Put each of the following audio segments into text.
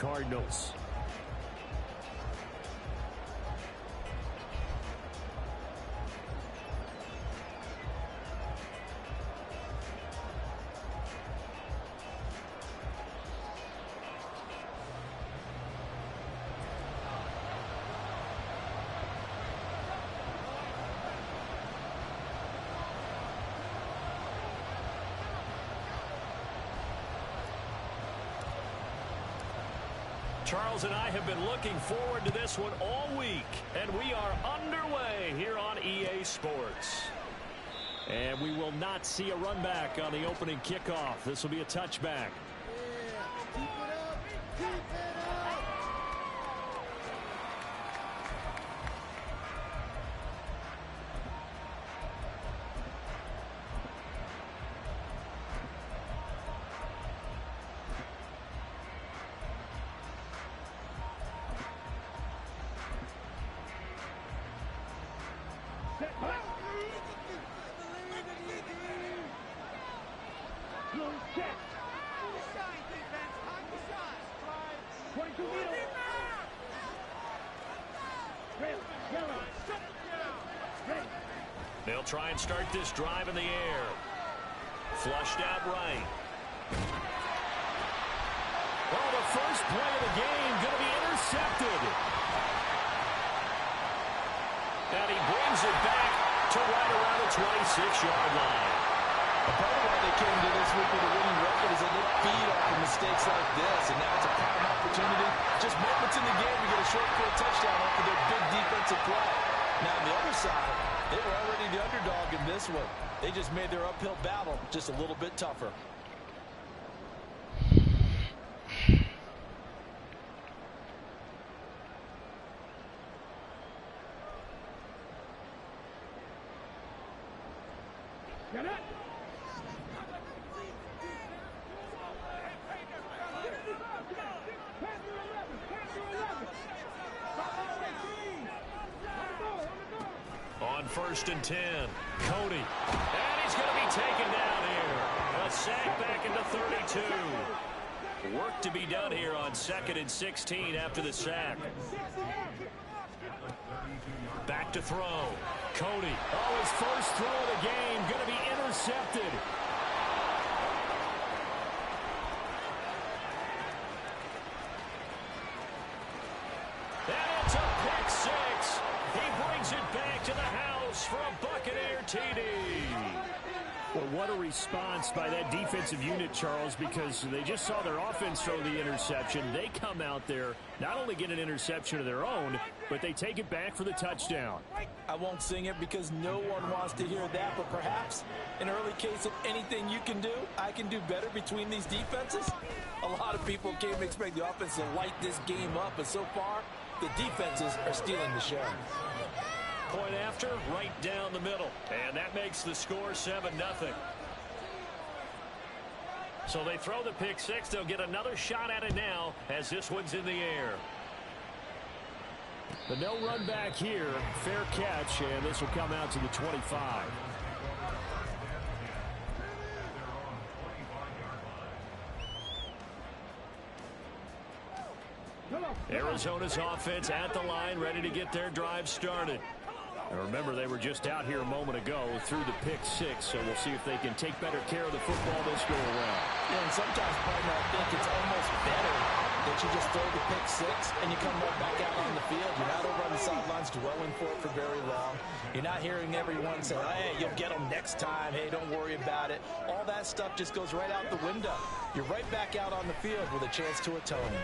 Cardinals. Charles and I have been looking forward to this one all week, and we are underway here on EA Sports. And we will not see a run back on the opening kickoff. This will be a touchback. Yeah, keep it up, keep it up. They'll try and start this drive in the air. Flushed out right. Well, the first play of the game going to be intercepted. And he brings it back to right around the 26-yard line. A part of why they came to this week with a winning record is that they feed off of mistakes like this, and now it's a prime opportunity. Just moments in the game to get a short field touchdown off of their big defensive play. Now, on the other side, they were already the underdog in this one. They just made their uphill battle just a little bit tougher. Get it! On 1st and 10, Cody. And he's going to be taken down here. A sack back into 32. Work to be done here on 2nd and 16 after the sack. Back to throw. Cody. Oh, his first throw of the game going to be intercepted. And it's a pick six. He brings it back to the house for a Buccaneer TD. Well, what a response by that defensive unit, Charles, because they just saw their offense throw the interception. They come out there, not only get an interception of their own, but they take it back for the touchdown. I won't sing it because no one wants to hear that, but perhaps an early case of anything you can do, I can do better between these defenses. A lot of people came to expect the offense to light this game up, but so far, the defenses are stealing the show. Point after, right down the middle. And that makes the score 7-0. So they throw the pick six. They'll get another shot at it now as this one's in the air. The no run back here. Fair catch, and this will come out to the 25. Arizona's offense at the line, ready to get their drive started. And remember, they were just out here a moment ago through the pick six, so we'll see if they can take better care of the football this go around. Yeah, and sometimes, partner, I think it's almost better that you just throw the pick six and you come right back out on the field. You're not over on the sidelines dwelling for it for very long. You're not hearing everyone say, hey, you'll get them next time. Hey, don't worry about it. All that stuff just goes right out the window. You're right back out on the field with a chance to atone.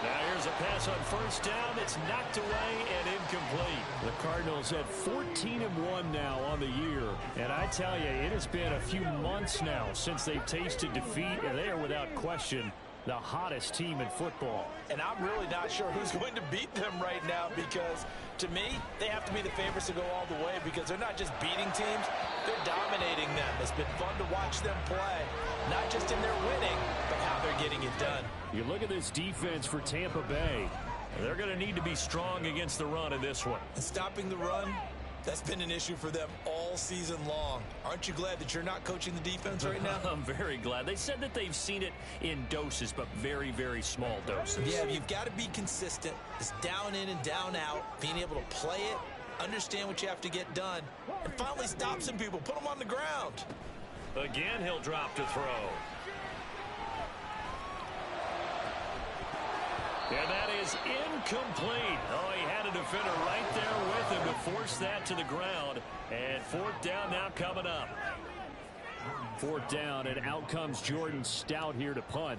Now here's a pass on 1st down. It's knocked away and incomplete. The Cardinals have 14-1 now on the year. And I tell you, it has been a few months now since they've tasted defeat, and they are without question the hottest team in football. And I'm really not sure who's going to beat them right now because, to me, they have to be the favorites to go all the way because they're not just beating teams, they're dominating them. It's been fun to watch them play, not just in their winning, but how they're getting it done. You look at this defense for Tampa Bay. They're going to need to be strong against the run in this one. And stopping the run, that's been an issue for them all all season long. Aren't you glad that you're not coaching the defense right now? I'm very glad. They said that they've seen it in doses, but very, very small doses. Yeah, you've got to be consistent. It's down in and down out, being able to play it, understand what you have to get done, and finally stop some people, put them on the ground. Again, he'll drop to throw. And that is incomplete. Oh, he had a defender right there with him to force that to the ground. And fourth down now coming up. Fourth down, and out comes Jordan Stout here to punt.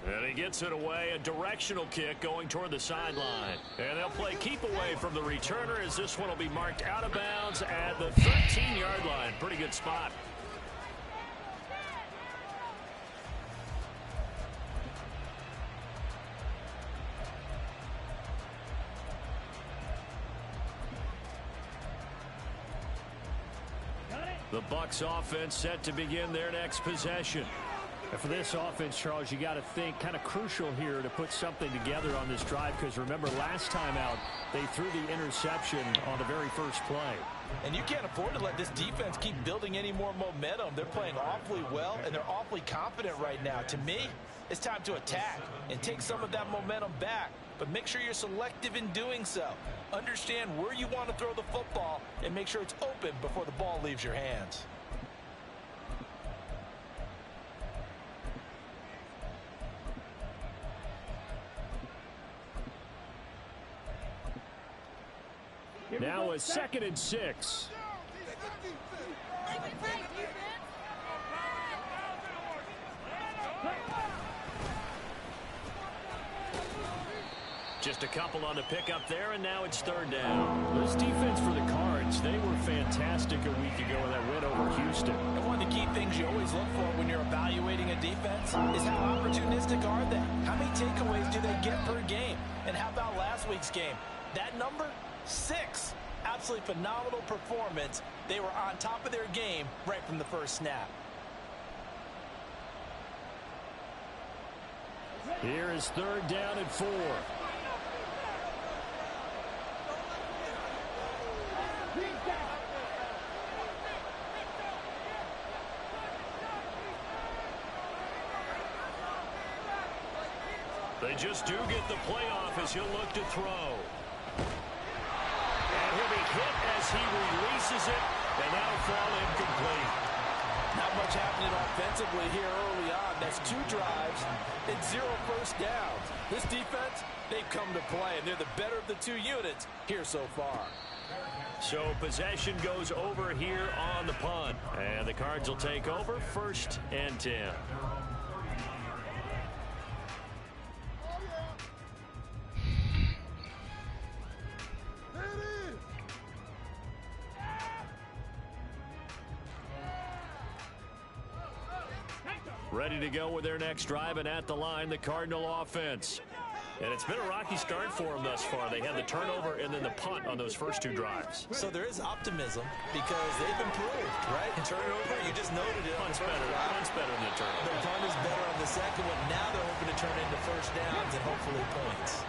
And he gets it away, a directional kick going toward the sideline. And they'll play keep away from the returner as this one will be marked out of bounds at the 13-yard line. Pretty good spot. The Bucs offense set to begin their next possession. And for this offense, Charles, you got to think kind of crucial here to put something together on this drive, because remember last time out they threw the interception on the very first play. And you can't afford to let this defense keep building any more momentum. They're playing awfully well, and they're awfully confident right now. To me, it's time to attack and take some of that momentum back. But make sure you're selective in doing so. Understand where you want to throw the football and make sure it's open before the ball leaves your hands. Now a 2nd and 6. Just a couple on the pickup there, and now it's 3rd down. This defense for the Cards, they were fantastic a week ago in that win over Houston. And one of the key things you always look for when you're evaluating a defense is how opportunistic are they? How many takeaways do they get per game? And how about last week's game? That number? 6. Absolutely phenomenal performance. They were on top of their game right from the first snap. Here is 3rd down and 4. They just do get the playoff as he'll look to throw. And he'll be hit as he releases it, and that'll fall incomplete. Not much happening offensively here early on. That's 2 drives and 0 first downs. This defense, they've come to play, and they're the better of the 2 units here so far. So possession goes over here on the punt. And the Cards will take over 1st and 10. Ready to go with their next drive, and at the line, the Cardinal offense. And it's been a rocky start for them thus far. They had the turnover and then the punt on those first 2 drives. So there is optimism because they've improved, right? Turnover, you just noted it. Punt's better. Punt's better than the turnover. The punt is better on the second one. Now they're hoping to turn into first downs and hopefully points.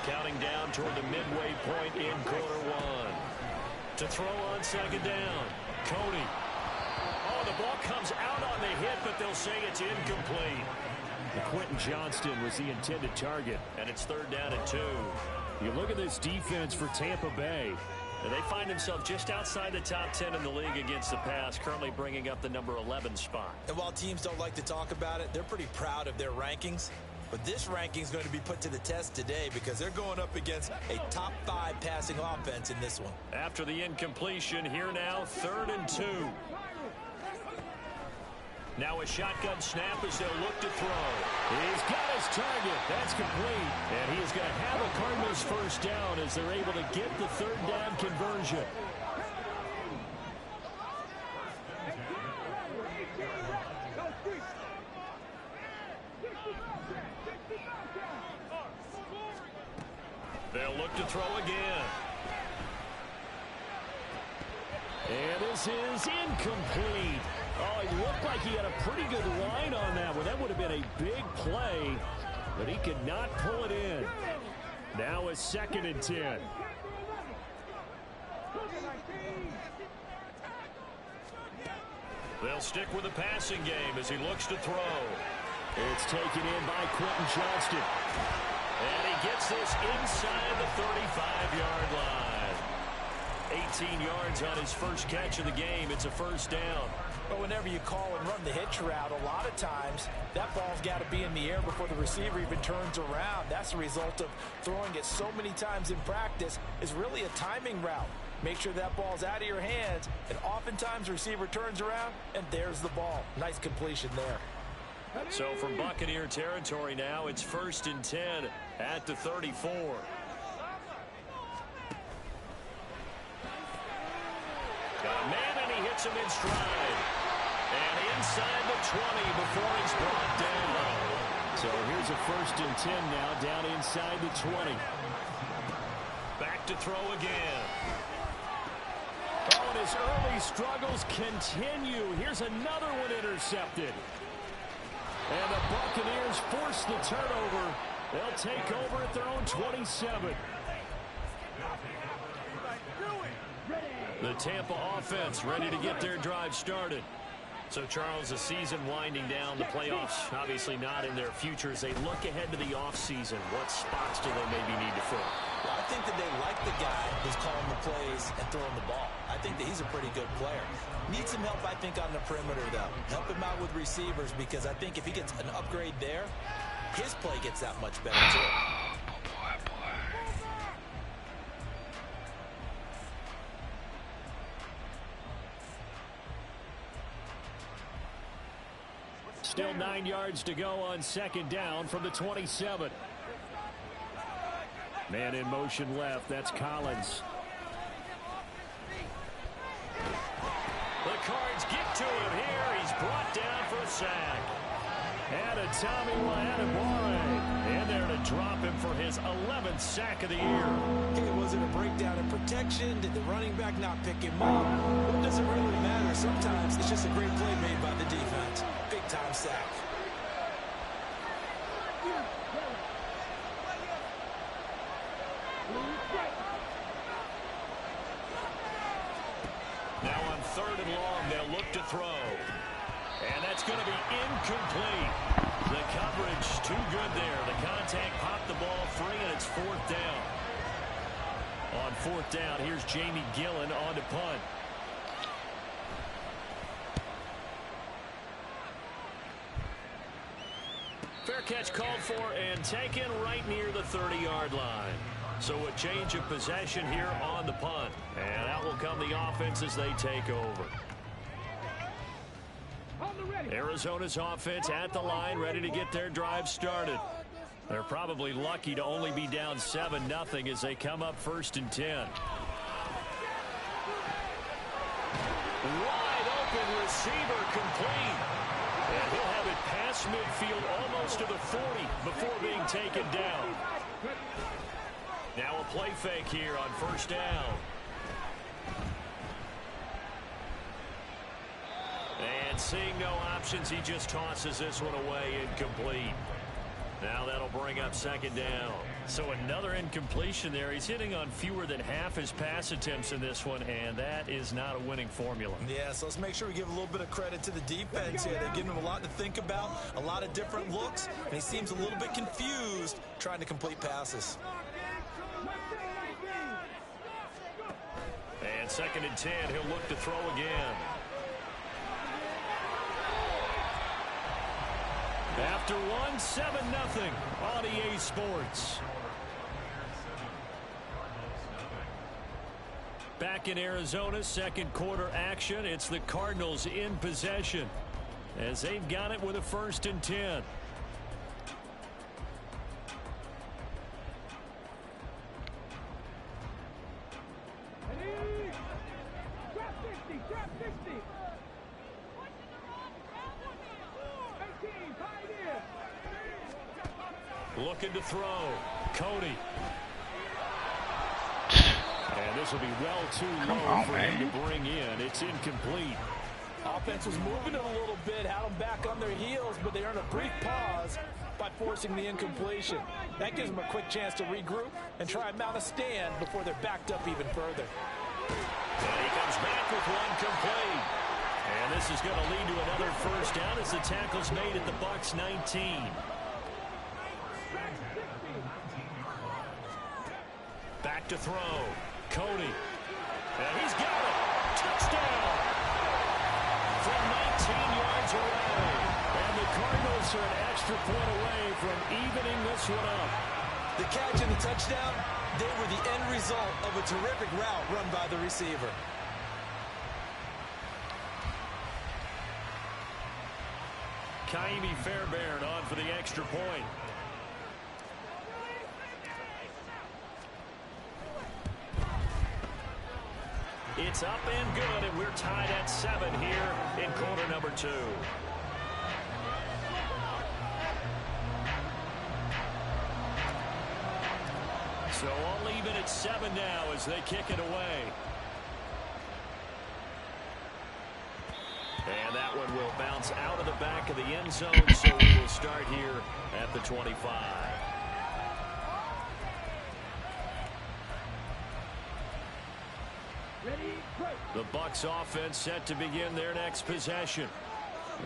Counting down toward the midway point in quarter 1. To throw on 2nd down. Coney. Oh, the ball comes out on the hit, but they'll say it's incomplete. Quentin Johnston was the intended target, and it's 3rd down and 2. You look at this defense for Tampa Bay, and they find themselves just outside the top 10 in the league against the pass, currently bringing up the number 11 spot. And while teams don't like to talk about it, they're pretty proud of their rankings. But this ranking is going to be put to the test today because they're going up against a top 5 passing offense in this one. After the incompletion, here now, 3rd and 2. Now a shotgun snap as they'll look to throw. He's got his target. That's complete. And he is going to have a Cardinals first down as they're able to get the 3rd down conversion. They'll look to throw again. And this is incomplete. Oh, he looked like he had a pretty good line on that one. That would have been a big play, but he could not pull it in. Now a 2nd and 10. They'll stick with the passing game as he looks to throw. It's taken in by Quentin Johnston. And he gets this inside the 35-yard line. 18 yards on his first catch of the game. It's a first down. But whenever you call and run the hitch route, a lot of times that ball's got to be in the air before the receiver even turns around. That's the result of throwing it so many times in practice. Is really a timing route. Make sure that ball's out of your hands, and oftentimes the receiver turns around, and there's the ball. Nice completion there. So from Buccaneer territory now, it's 1st and 10 at the 34. Got a man, and he hits him in stride. And inside the 20 before he's brought down. So here's a 1st and 10 now, down inside the 20. Back to throw again. Oh, and his early struggles continue. Here's another one intercepted. And the Buccaneers force the turnover. They'll take over at their own 27. The Tampa offense ready to get their drive started. So, Charles, the season winding down, the playoffs obviously not in their future. As they look ahead to the offseason, what spots do they maybe need to fill? Well, I think that they like the guy who's calling the plays and throwing the ball. I think that he's a pretty good player. Needs some help, I think, on the perimeter, though. Help him out with receivers, because I think if he gets an upgrade there, his play gets that much better, too. Still 9 yards to go on 2nd down from the 27. Man in motion left. That's Collins. The Cards get to him here. He's brought down for a sack. And a Tommy Wahanabore in there to drop him for his 11th sack of the year. Hey, was it a breakdown in protection? Did the running back not pick him up? It doesn't really matter. Sometimes it's just a great play made by the defense. Big-time sack. Now on 3rd and long, they'll look to throw. And that's going to be incomplete. The coverage too good there. The contact popped the ball free, and it's 4th down. On 4th down, here's Jamie Gillen on to punt. Fair catch called for and taken right near the 30-yard line. So a change of possession here on the punt. And out will come the offense as they take over. Arizona's offense at the line, ready to get their drive started. They're probably lucky to only be down 7-0 as they come up 1st and 10. Wide open receiver complete. And he'll have it past midfield almost to the 40 before being taken down. Now a play fake here on 1st down. And seeing no options, he just tosses this one away, incomplete. Now that'll bring up 2nd down. So another incompletion there. He's hitting on fewer than half his pass attempts in this one, and that is not a winning formula. Yeah, so let's make sure we give a little bit of credit to the defense here. They're giving him a lot to think about, a lot of different looks, and he seems a little bit confused trying to complete passes. And 2nd and 10, he'll look to throw again. After one, 7-0 on EA Sports. Back in Arizona, 2nd quarter action. It's the Cardinals in possession as they've got it with a 1st and 10. Looking to throw. Cody. And this will be well too low for him to bring in. It's incomplete. Offense was moving it a little bit, had them back on their heels, but they earned a brief pause by forcing the incompletion. That gives them a quick chance to regroup and try and mount a stand before they're backed up even further. And he comes back with one complete. And this is going to lead to another first down as the tackle's made at the Bucs 19. Back to throw. Cody. And he's got it. Touchdown. From 19 yards away. And the Cardinals are an extra point away from evening this one up. The catch and the touchdown, they were the end result of a terrific route run by the receiver. Kaimi Fairbairn on for the extra point. It's up and good, and we're tied at 7 here in quarter number 2. So all even at 7 now as they kick it away. And that one will bounce out of the back of the end zone, so we will start here at the 25. The Bucs offense set to begin their next possession.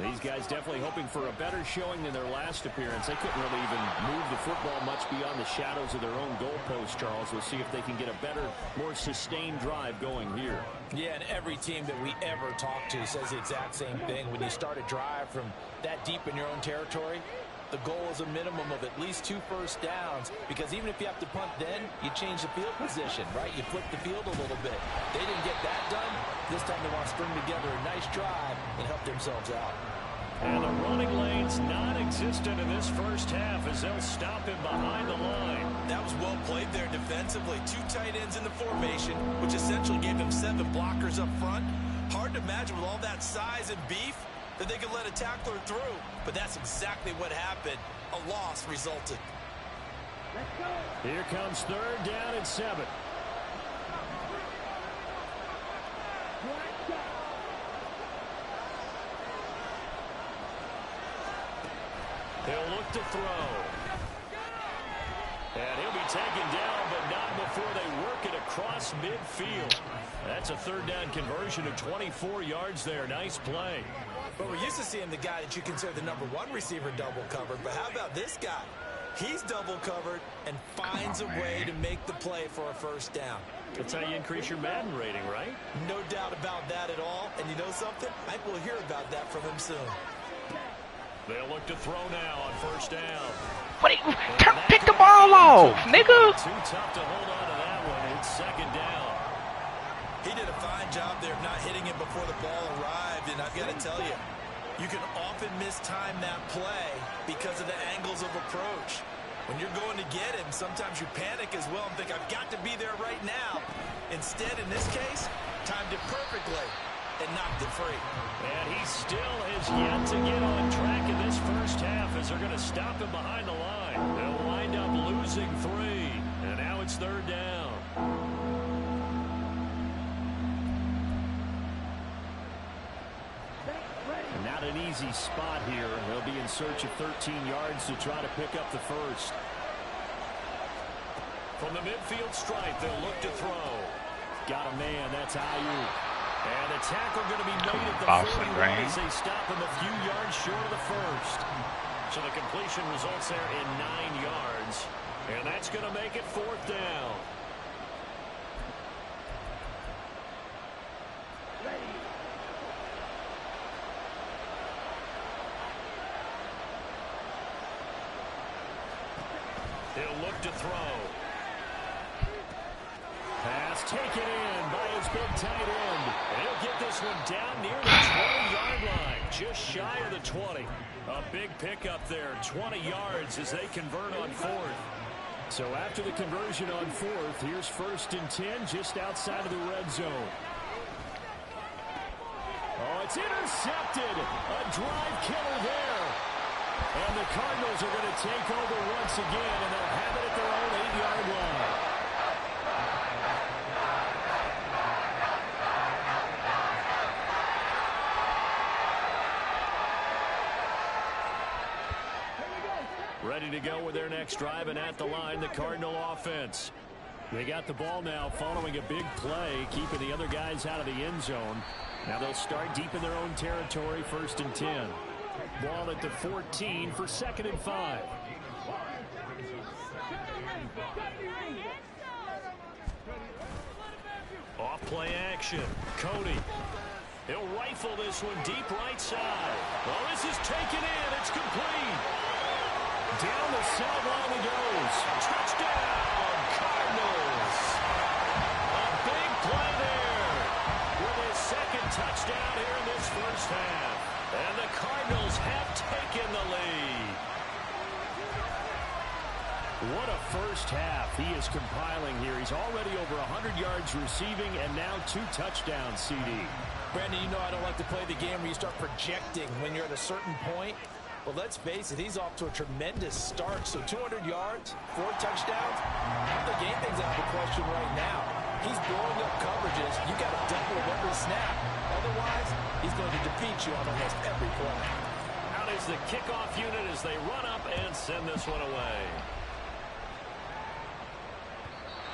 These guys definitely hoping for a better showing than their last appearance. They couldn't really even move the football much beyond the shadows of their own goalpost, Charles. We'll see if they can get a better, more sustained drive going here. Yeah, and every team that we ever talk to says the exact same thing. When you start a drive from that deep in your own territory, the goal is a minimum of at least 2 first downs, because even if you have to punt then, you change the field position, right? You flip the field a little bit. They didn't get that done. This time they want to string together a nice drive and help themselves out. And the running lane's non-existent in this first half as they'll stop him behind the line. That was well played there defensively. 2 tight ends in the formation, which essentially gave them 7 blockers up front. Hard to imagine with all that size and beef that they could let a tackler through, but that's exactly what happened. A loss resulted. Here comes 3rd down and 7. He'll look to throw. And he'll be taken down, but not before they work it across midfield. That's a 3rd down conversion of 24 yards there. Nice play. But we're used to seeing the guy that you consider the #1 receiver double covered. But how about this guy? He's double covered and finds a way to make the play for a first down. That's how you increase your Madden rating, right? No doubt about that at all. And you know something? I think we'll hear about that from him soon. They'll look to throw now on 1st down. Pick the ball off, nigga. Too tough to hold on to that one. It's 2nd down. He did a fine job there of not hitting it before the ball arrived. And I've got to tell you, you can often mistime that play because of the angles of approach. When you're going to get him, sometimes you panic as well and think, I've got to be there right now. Instead, in this case, timed it perfectly and knocked it free. And he still has yet to get on track in this first half as they're going to stop him behind the line. They'll wind up losing 3. And now it's 3rd down. Not an easy spot here. They'll be in search of 13 yards to try to pick up the first. From the midfield stripe, they'll look to throw. Got a man. That's Ayuk. And the tackle going to be made at the 41 as they stop him a few yards short of the first. So the completion results there in 9 yards. And that's going to make it 4th down. He'll look to throw. Pass taken in by his big tight end. And he'll get this one down near the 20-yard line, just shy of the 20. A big pickup there, 20 yards as they convert on 4th. So after the conversion on 4th, here's 1st and 10 just outside of the red zone. Oh, it's intercepted. A drive killer there. And the Cardinals are going to take over once again, and they'll have it at their own 8-yard line. Ready to go with their next drive, and at the line, the Cardinal offense. They got the ball now following a big play, keeping the other guys out of the end zone. Now they'll start deep in their own territory, 1st and 10. Ball at the 14 for 2nd and 5. Off play action. Cody. He'll rifle this one deep right side. Well, this is taken in. It's complete. Down the sideline he goes. Touchdown, Cardinals. A big play there with his 2nd touchdown here in this 1st half. And the Cardinals have taken the lead. What a 1st half he is compiling here. He's already over 100 yards receiving and now 2 touchdowns, CD. Brandon, you know I don't like to play the game where you start projecting when you're at a certain point. But let's face it, he's off to a tremendous start. So 200 yards, 4 touchdowns. The game thing's out of the question right now. He's blowing up coverages. You got to double him every snap. Otherwise, he's going to defeat you on almost every play. Out is the kickoff unit as they run up and send this one away.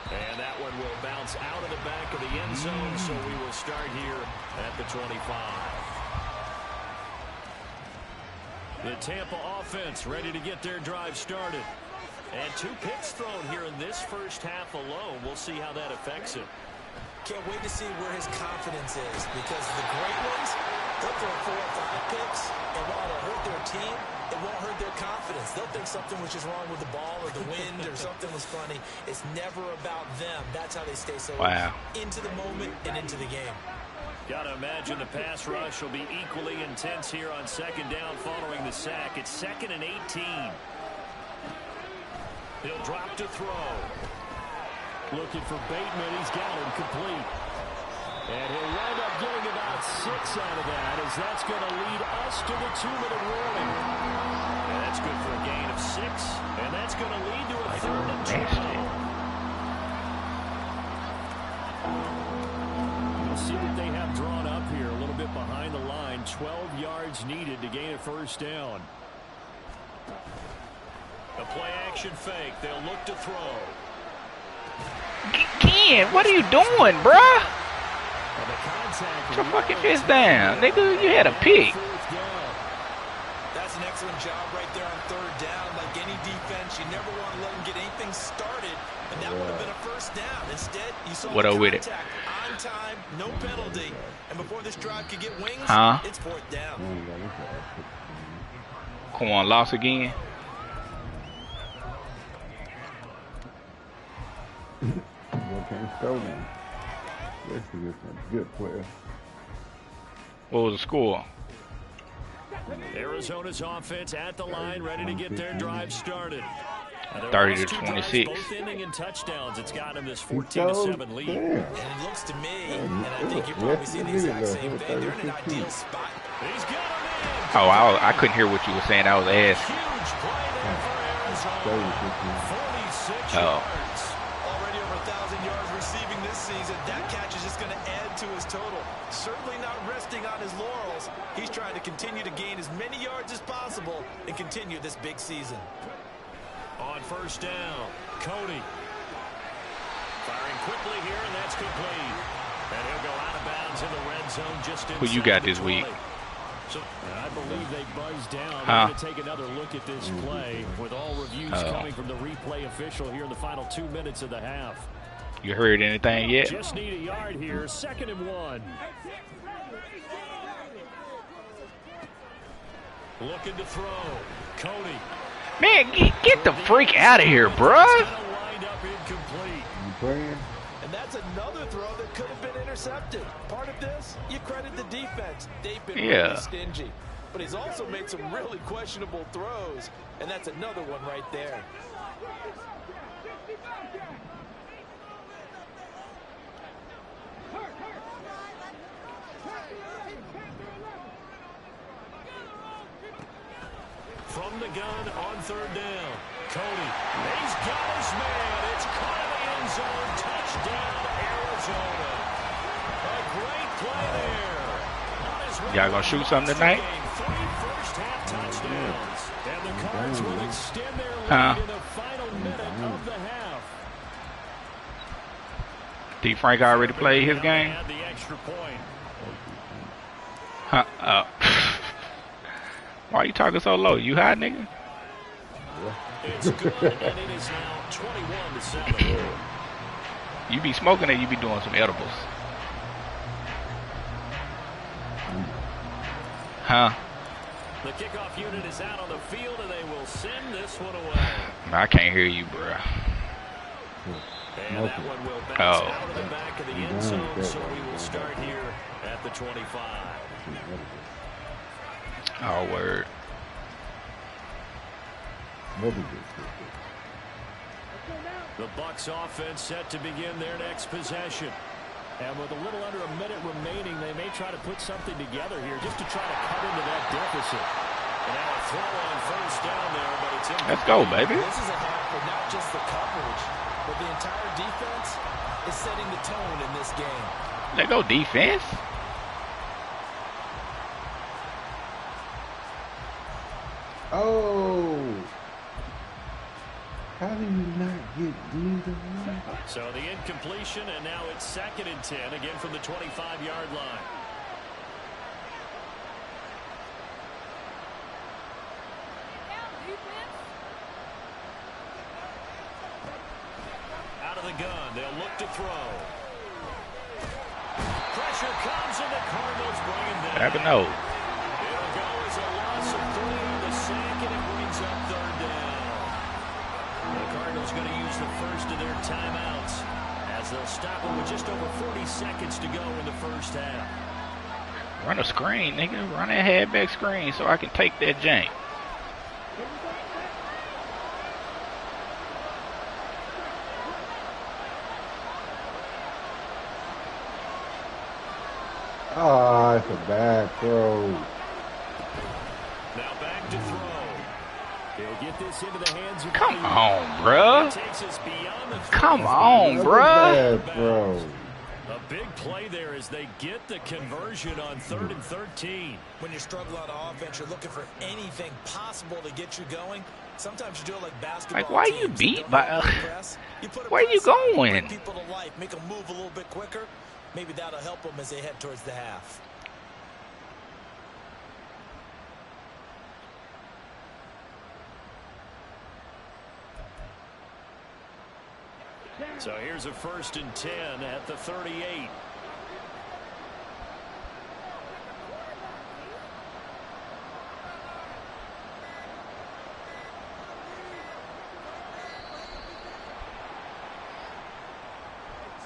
And that one will bounce out of the back of the end zone, so we will start here at the 25. The Tampa offense ready to get their drive started. And 2 picks thrown here in this 1st half alone. We'll see how that affects it. Can't wait to see where his confidence is, because the great ones, they'll throw 4 or 5 picks, and while it'll hurt their team, it won't hurt their confidence. They'll think something was just wrong with the ball or the wind or something was funny. It's never about them. That's how they stay so into the moment and into the game. Got to imagine the pass rush will be equally intense here on 2nd down following the sack. It's 2nd and 18. He'll drop to throw. Looking for Bateman. He's got him complete. And he'll wind up getting about 6 out of that, as that's going to lead us to the 2-minute warning. And that's good for a gain of 6. And that's going to lead to a 3rd and 12. You'll see what they have drawn up here, a little bit behind the line. 12 yards needed to gain a 1st down. A play action fake. They'll look to throw. Ken, what are you doing, bruh? Put your fucking fist down. Nigga, you had a pick. That's an excellent job right there on 3rd down. Like any defense, you never want to let them get anything started, and that would have been a 1st down. Instead, you saw what with it? On time, no penalty, and before this drive could get wings, it's 4th down. Come on, loss again. Can't throw them. This is a good player. What was the score? Arizona's offense at the line, ready to get their drive started. 30-26. Both ending in touchdowns. It's got him this 14-7 lead. And it looks to me, and I think you're probably seeing the exact same thing. They're in an ideal spot. He's got him in. Oh, I couldn't hear what you were saying. I was asking. Huge play there for Arizona. 46 yards. Already over 1,000 yards receiving this season. That catch is just going to add to his total. Certainly not resting on his laurels. He's trying to continue to gain as many yards as possible and continue this big season. On 1st down, Cody. Firing quickly here, and that's complete. And he'll go out of bounds in the red zone just inside. Who you got this week? So I believe they buzzed down. They're going to take another look at this play with all reviews coming from the replay official here in the final 2 minutes of the half. You heard anything yet? Just need a yard here. 2nd and 1. Looking to throw. Cody. Man, get the freak out of here, bruh. Wind up incomplete. And that's another throw that could have been intercepted. Part of this, you credit the defense. They've been really stingy. But he's also made some really questionable throws. And that's another one right there. From the gun on 3rd down. Cody. He's got his man. It's caught in the end zone. Touchdown, Arizona. A great play there. Y'all gonna shoot something tonight? 3 first-half touchdowns. And the Cards will extend their lead in the final minute of the half. D. Frank already played his game? The extra point. Huh? Why are you talking so low? You high, nigga? It's good, and it is now 21-7. You be smoking or you be doing some edibles? Huh? The kickoff unit is out on the field, and they will send this one away. I can't hear you, bro. And that one will bounce out of the back of the end zone, so we will start here at the 25. Oh, word. The Bucs offense set to begin their next possession. And with a little under a minute remaining, they may try to put something together here just to try to cut into that deficit. And now a throw on first down there, but it's in. Let's go, baby. This is a half for not just the coverage, but the entire defense is setting the tone in this game. Let go, defense. Oh. How do you not get neither one? So the incompletion, and now it's 2nd and 10, again from the 25-yard line. Out of the gun, they'll look to throw. Pressure comes, and the Cardinals bring him down. Never know. It'll go as a loss of 3 on the sack, and it brings up 3rd down. The Cardinals going to use the first of their timeouts as they'll stop it with just over 40 seconds to go in the first half. Run a screen, nigga. Run that halfback screen so I can take that jank. Oh, it's a bad throw. Now back to throw. He'll get this into the hands of Come on, bruh. Come on, That's bruh. a bad throw. A big play there as they get the conversion on 3rd and 13. When you struggle on offense, you're looking for anything possible to get you going. Sometimes you do it like basketball. Like, why you teams beat don't by? have a press. You put a Where you press on, going? bring people to life, make them move a little bit quicker. Maybe that'll help them as they head towards the half. So here's a 1st and 10 at the 38.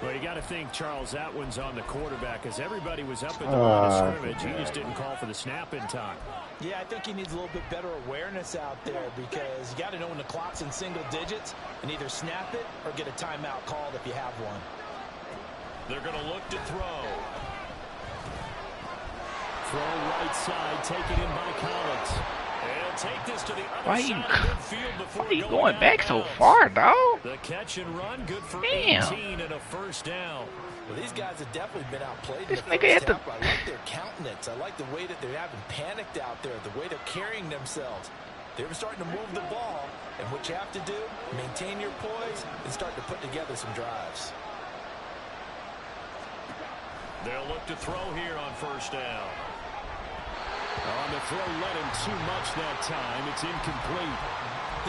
Well, you got to think, Charles, that one's on the quarterback as everybody was up at the line of scrimmage. He just didn't call for the snap in time. Yeah, I think he needs a little bit better awareness out there because you got to know when the clock's in single digits and either snap it or get a timeout called if you have one. They're going to look to throw. Throw right side, taken in by Collins. They'll take this to the other side of midfield before Why are you going back so far, dog? The catch and run, good for Damn. 18 and a first down. Well, these guys have definitely been outplayed. This in the nigga first at half. I like their countenance. I like the way that they're having panicked out there, the way they're carrying themselves. They're starting to move the ball, and what you have to do, maintain your poise and start to put together some drives. They'll look to throw here on first down. On the throw, let him too much that time. It's incomplete.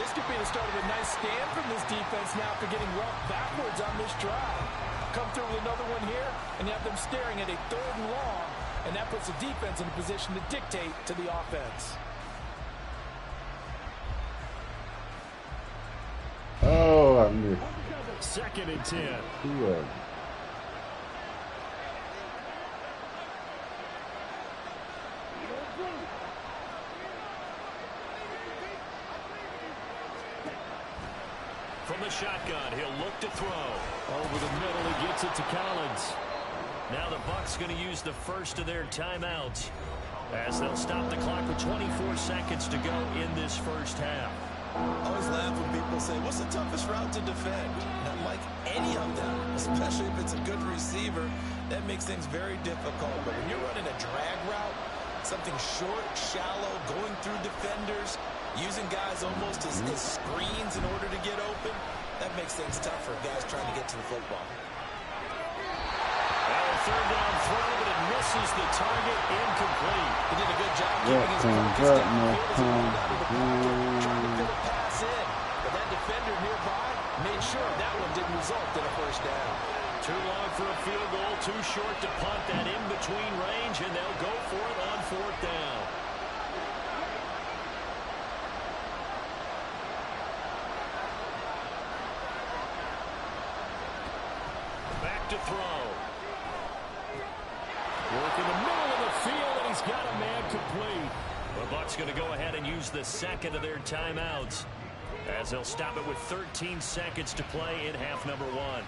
This could be the start of a nice stand from this defense now for getting roughed backwards on this drive. Come through with another one here, and you have them staring at a 3rd and long, and that puts the defense in a position to dictate to the offense. Oh, I missed. 2nd and 10. Two of them. From the shotgun, he'll look to throw. Over the middle, he gets it to Collins. Now the Bucs going to use the first of their timeouts as they'll stop the clock with 24 seconds to go in this first half. I always laugh when people say, what's the toughest route to defend? Not like any of them, especially if it's a good receiver. That makes things very difficult. But when you're running a drag route, something short, shallow, going through defenders, using guys almost as screens in order to get open, that makes things tough for guys trying to get to the football. third down throw, but it misses the target, incomplete. He did a good job keeping his focus down. Trying to fit a pass in, but that defender nearby made sure that one didn't result in a first down. Too long for a field goal, too short to punt that in between range, and they'll go for it on fourth down. Back to throw. Work in the middle of the field, and he's got a man complete. The Bucs going to go ahead and use the second of their timeouts, as they'll stop it with 13 seconds to play in half number one.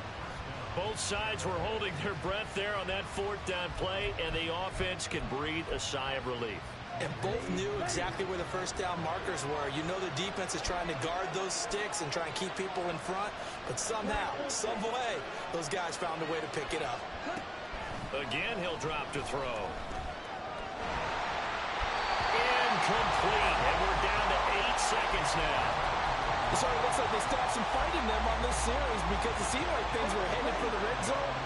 Both sides were holding their breath there on that fourth down play, and the offense can breathe a sigh of relief. And both knew exactly where the first down markers were. You know the defense is trying to guard those sticks and try and keep people in front, but somehow, some way, those guys found a way to pick it up. Again, he'll drop to throw. Incomplete, and we're down to 8 seconds now. So it looks like they stopped some fighting them on this series because it seemed like things were headed for the red zone.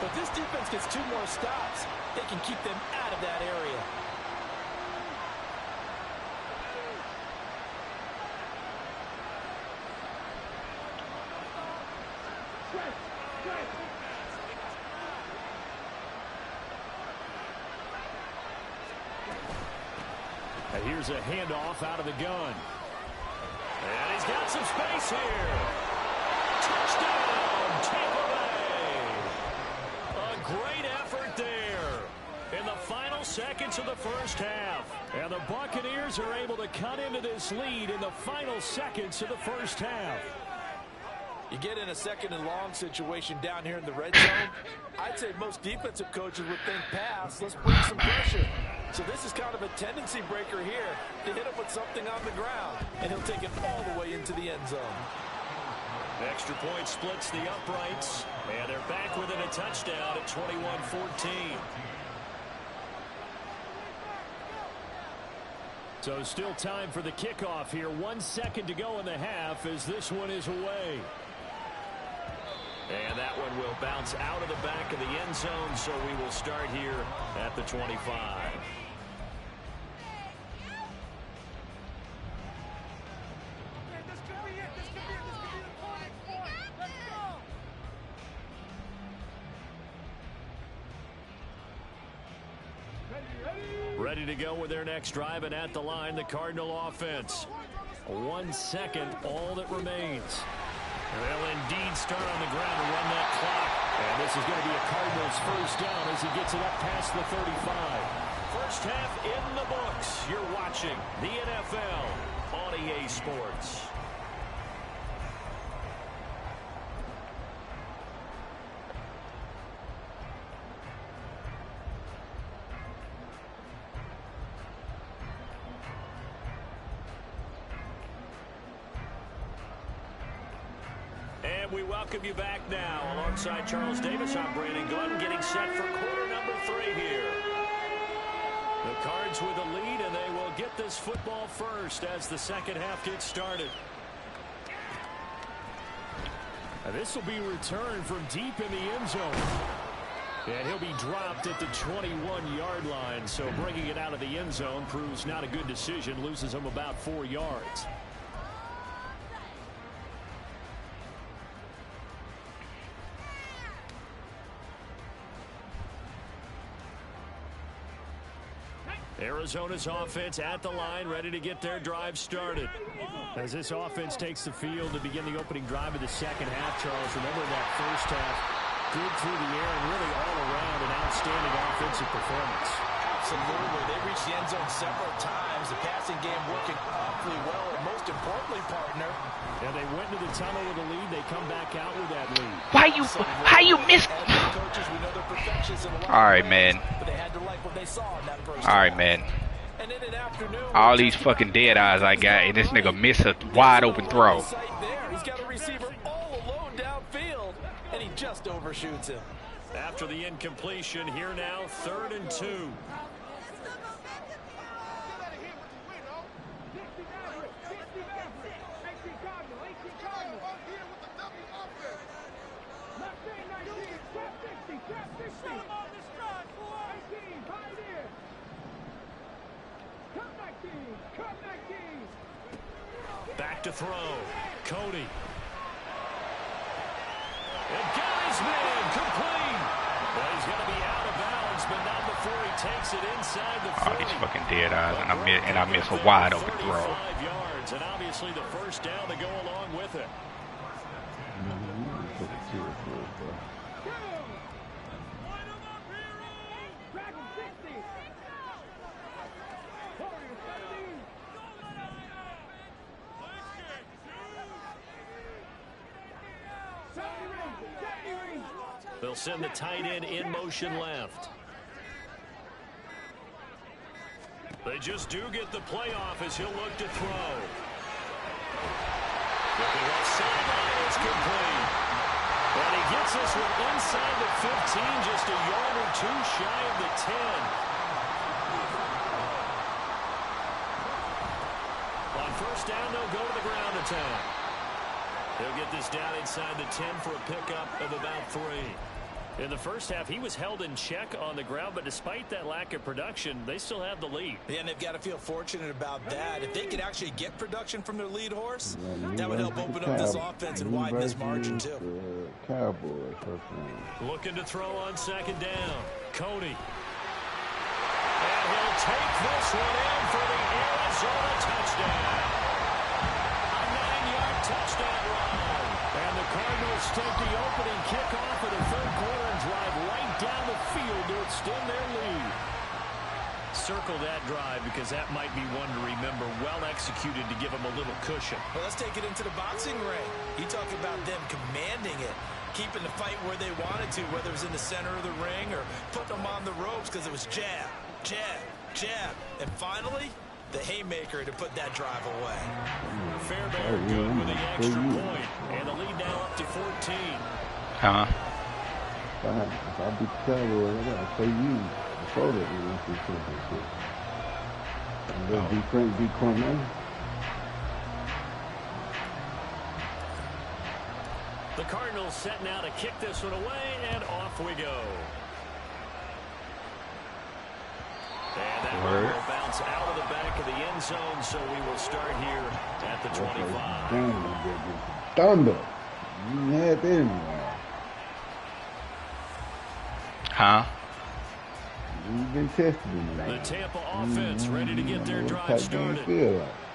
But this defense gets 2 more stops. They can keep them out of that area. And here's a handoff out of the gun. And he's got some space here. Touchdown, Tampa Bay. A great effort there in the final seconds of the first half. And the Buccaneers are able to cut into this lead in the final seconds of the first half. You get in a second and long situation down here in the red zone. I'd say most defensive coaches would think pass. Let's bring some pressure. So this is kind of a tendency breaker here to hit him with something on the ground. And he'll take it all the way into the end zone. Extra point splits the uprights. And they're back within a touchdown at 21-14. So still time for the kickoff here. 1 second to go in the half as this one is away. And that one will bounce out of the back of the end zone, so we will start here at the 25. Ready to go with their next drive, and at the line, the Cardinal offense. 1 second, all that remains. They'll indeed start on the ground and run that clock. And this is going to be a Cardinals first down as he gets it up past the 35. First half in the books. You're watching the NFL on EA Sports. We welcome you back now. Alongside Charles Davis, I'm Brandon Glenn, getting set for quarter number 3 here. The Cards with a lead, and they will get this football first as the second half gets started. Now this will be returned from deep in the end zone. And he'll be dropped at the 21-yard line, so bringing it out of the end zone proves not a good decision, loses him about 4 yards. Arizona's offense at the line, ready to get their drive started. As this offense takes the field to begin the opening drive of the second half, Charles, remember that first half, good through the air and really all around an outstanding offensive performance. Absolutely. They reached the end zone several times. The passing game working awfully well, and most importantly, partner. Yeah, they went to the tunnel with a lead. They come back out with that lead. How you missed? All right, man. All right, man. All these fucking dead eyes I got, and this nigga miss a wide open throw. He's got a receiver all alone downfield, and he just overshoots him. After the incompletion, here now, 3rd and 2. Back to throw. Cody. And got his man complete. Well, he's going to be out of bounds, but not before he takes it inside the 40. Oh, these fucking dead eyes, and I miss a wide open throw. 35 yards, and obviously the first down to go along with it. They'll send the tight end in motion left. They just do get the playoff as he'll look to throw. Looking left sideline, it's complete. And he gets this one inside the 15, just a yard or two shy of the 10. On first down, they'll go to the ground attack. They'll get this down inside the 10 for a pickup of about 3. In the first half, he was held in check on the ground, but despite that lack of production, they still have the lead. Yeah, and they've got to feel fortunate about that. If they could actually get production from their lead horse, that would help open up this offense and widen this margin, too. Cowboys. Looking to throw on second down. Cody. And he'll take this one in for the Arizona touchdown. A 9-yard touchdown run. And the Cardinals take the opening kickoff of the third quarter and drive right down the field to extend their lead. Circle that drive because that might be one to remember. Well executed to give them a little cushion. Well, let's take it into the boxing ring. You talk about them commanding it, keeping the fight where they wanted to, whether it was in the center of the ring or putting them on the ropes because it was jab, jab, jab. And finally, the haymaker to put that drive away. Fairbairn good with the extra point. And the lead now up to 14. If I beat the Cowboys, I gotta play you before that NFC Championship. And then beat Frank, beat Cornell. The Cardinals set now to kick this one away, and off we go. And that one will bounce out of the back of the end zone, so we will start here at the 25. Thunder. You had that anyway. Huh? You've been tested in the Tampa offense ready to get their drive started.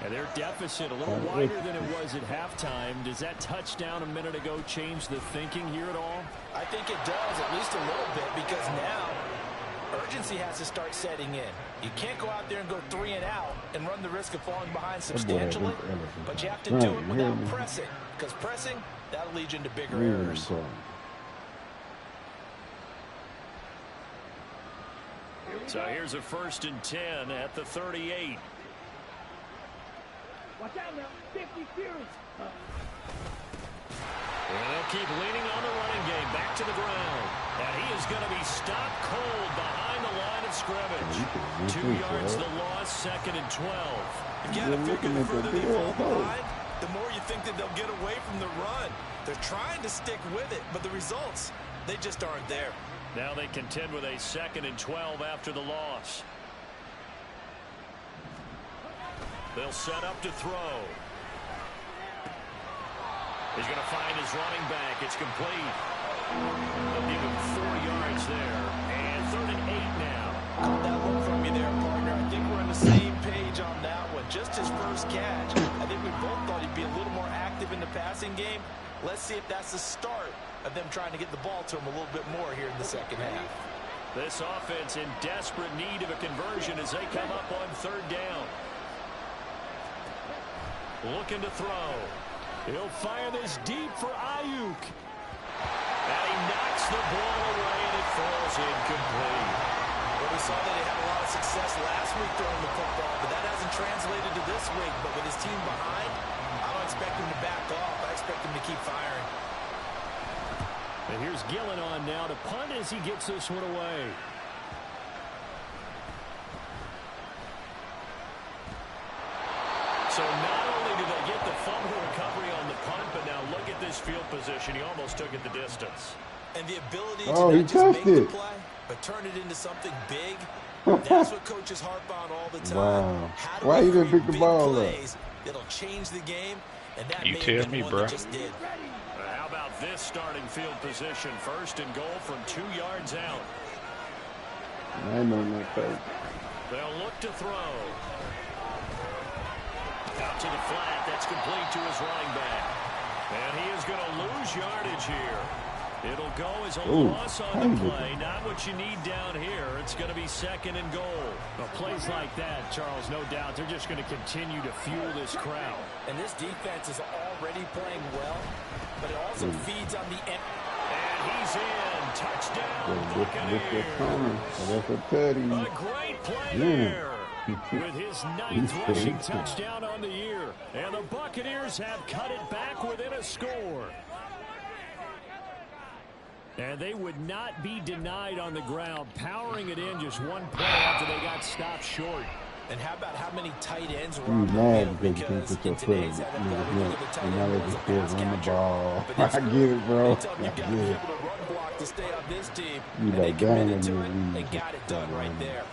And their deficit a little wider than it was at halftime. Does that touchdown a minute ago change the thinking here at all? I think it does, at least a little bit, because now urgency has to start setting in. You can't go out there and go 3 and out and run the risk of falling behind substantially, but you have to do it without pressing, because pressing, that'll lead you into bigger errors. So here's a 1st and 10 at the 38. Watch out now, 52. And they'll keep leaning on the running game. Back to the ground. And he is going to be stopped cold behind the line of scrimmage. 2 yards the loss, 2nd and 12. You got to figure the further they fall behind, the more you think that they'll get away from the run. They're trying to stick with it, but the results, they just aren't there. Now they contend with a 2nd and 12 after the loss. They'll set up to throw. He's going to find his running back. It's complete. They'll give him 4 yards there. And 3rd and 8 now. Caught that look from you there, partner. I think we're on the same page on that one. Just his first catch. I think we both thought he'd be a little more active in the passing game. Let's see if that's the start of them trying to get the ball to him a little bit more here in the second half. This offense in desperate need of a conversion as they come up on 3rd down. Looking to throw. He'll fire this deep for Ayuk. And he knocks the ball away, and it falls incomplete. Well, we saw that he had a lot of success last week throwing the football, but that hasn't translated to this week. But with his team behind, I don't expect him to back off. I expect him to keep firing. And here's Gillen on now to punt as he gets this one away. So not only do they get the fumble recovery on the punt, but now look at this field position. He almost took it the distance. And the ability to not just make the play, but turn it into something big. That's what coaches harp on all the time. Wow. How do Why we you didn't create pick the ball up? That'll change the game, and that You tell me, bro. just did. How about this starting field position? First and goal from 2 yards out. I know that coach. They'll look to throw. Out to the flat. That's complete to his running back. And he is going to lose yardage here. It'll go as a loss on the play. Not what you need down here. It's going to be second and goal. Well, plays like that, Charles, no doubt, they're just going to continue to fuel this crowd. And this defense is already playing well, but it also feeds on the end. And he's in. Touchdown, Buccaneers. That's a tutty. A great play there. With his 9th rushing touchdown on the year. And the Buccaneers have cut it back within a score. And they would not be denied on the ground, powering it in just one play after they got stopped short. And how about how many tight ends were on the field? Because in today's NFL, and now they just can't run the ball. I get it, bro. I get it. You like down and they got it done right there.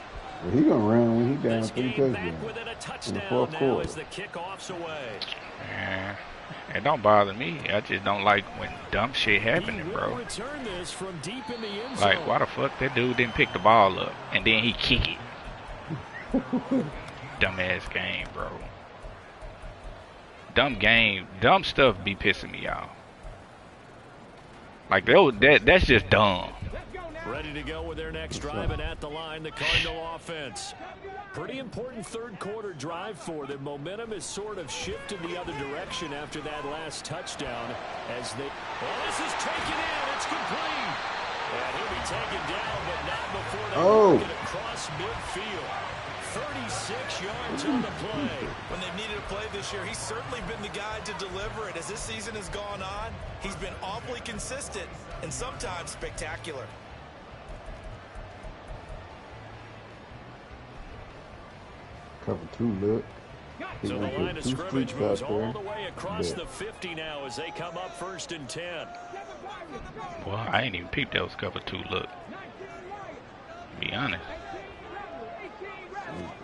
Well, he gonna run when he down 3 touchdowns in the 4th quarter. As the kickoff's away. Yeah. It don't bother me. I just don't like when dumb shit happening, bro. Like, why the fuck that dude didn't pick the ball up and then he kick it? Dumbass game, bro. Dumb stuff be pissing me off. Like, that's just dumb. Ready to go with their next drive, and at the line, the Cardinal offense. Pretty important 3rd quarter drive for them. Momentum is sort of shifted the other direction after that last touchdown. As they, this is taken in. It's complete. And he'll be taken down, but not before they get across midfield. 36 yards on the play. When they've needed a play this year, he's certainly been the guy to deliver it. As this season has gone on, he's been awfully consistent and sometimes spectacular. Cover 2 look. So the line of scrimmage moves all the way across the 50 now as they come up 1st and 10. Well, I ain't even peeped those cover 2 look. Be honest.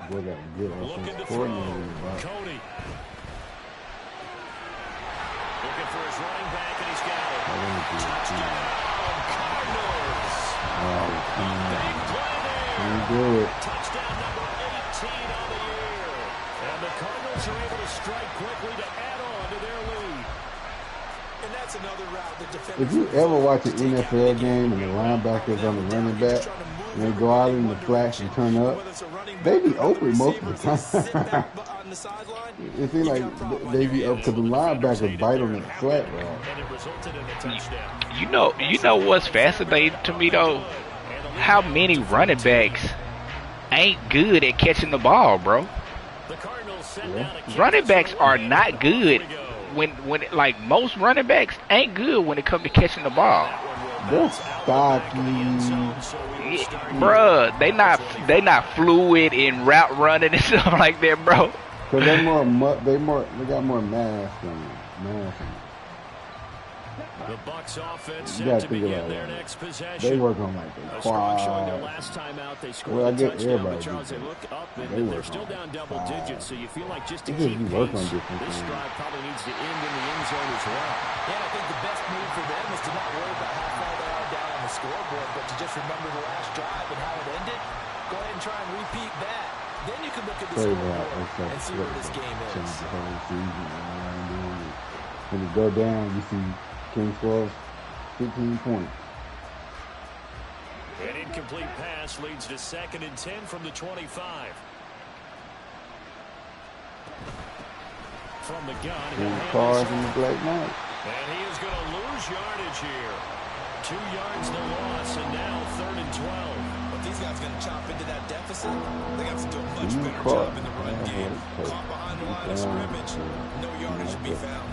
Looking to throw. Cody. Looking for his running back, and he's got it. Touchdown, Cardinals. Big play there. Touchdown number 18 on the year. And the Cardinals are able to strike quickly to add on to their lead. And that's another route that defenders. If you ever watch an NFL game and the linebackers on the running back, and they go out in the flash and turn up, they be open most of the time. It seems like they be up because the linebackers bite on that flat route. You know what's fascinating to me though? How many running backs ain't good at catching the ball, bro? Yeah. Running backs are not good when like most running backs ain't good when it comes to catching the ball. They're stocky. Bruh, they not fluid in route running and stuff like that, bro. Cause they got more mass on them. The Bucs offense set to begin their next possession. They work on like the quad. Showing their last time out, they scored a touchdown, but Charles, they look up and they're still down double digits, so you feel like just to keep pace, this drive probably needs to end in the end zone as well. Yeah, I think the best move for them is to not worry about how far they are down on the scoreboard, but to just remember the last drive and how it ended. Go ahead and try and repeat that. Then you can look at the scoreboard and see where this game is. When you go down, you see Kings 12, 15 points. An incomplete pass leads to 2nd and 10 from the 25. From the gun. Cars in the Black Knight. And he is going to lose yardage here. 2 yards the loss, and now 3rd and 12. But these guys going to chop into that deficit. They got to do a much better job in the run game. Caught behind the line of scrimmage. No yardage to be found.